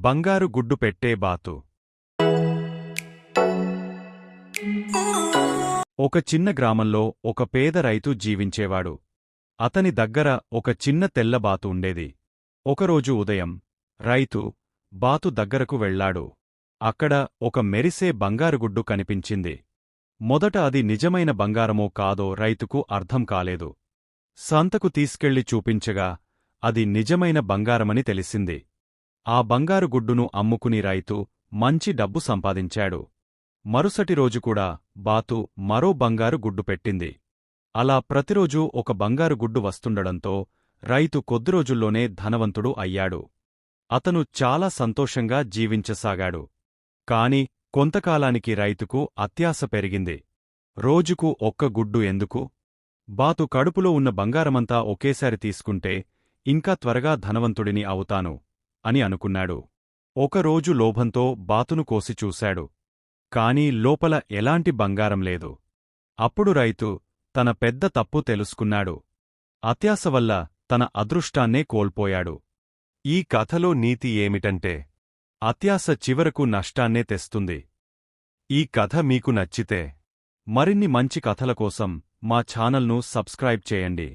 బంగారు గుడ్డు పెట్టే బాతు. ఒక చిన్న గ్రామంలో ఒక పేద రైతు జీవించేవాడు. అతని దగ్గర ఒక చిన్న తెల్ల బాతు ఉండేది. ఒకరోజు ఉదయం రైతు బాతు దగ్గరకు వెళ్లాడు. అక్కడ ఒక మెరిసే బంగారుగుడ్డు కనిపించింది. మొదట అది నిజమైన బంగారమో కాదో రైతుకు అర్థం కాలేదు. సంతకు తీసుకెళ్లి చూపించగా అది నిజమైన బంగారమని తెలిసింది. ఆ బంగారు గుడ్డును అమ్ముకుని రైతు మంచి డబ్బు సంపాదించాడు. మరుసటి రోజుకూడా బాతు మరో బంగారు గుడ్డు పెట్టింది. అలా ప్రతిరోజూ ఒక బంగారు గుడ్డు వస్తుండడంతో రైతు కొద్దిరోజుల్లోనే ధనవంతుడు అయ్యాడు. అతను చాలా సంతోషంగా జీవించసాగాడు. కాని కొంతకాలానికి రైతుకు అత్యాశ పెరిగింది. రోజుకు ఒక్క గుడ్డు ఎందుకు? బాతు కడుపులో ఉన్న బంగారమంతా ఒకేసారి తీసుకుంటే ఇంకా త్వరగా ధనవంతుడిని అవుతాను అని అనుకున్నాడు. ఒకరోజు లోభంతో బాతును కోసి చూశాడు. కాని లోపల ఎలాంటి బంగారం లేదు. అప్పుడు రైతు తన పెద్ద తప్పు తెలుసుకున్నాడు. అత్యాశ వల్ల తన అదృష్టాన్నే కోల్పోయాడు. ఈ కథలో నీతి ఏమిటంటే అత్యాశ చివరకు నష్టాన్నే తెస్తుంది. ఈ కథ మీకు నచ్చితే మరిన్ని మంచి కథల కోసం మా ఛానల్ను సబ్స్క్రైబ్ చేయండి.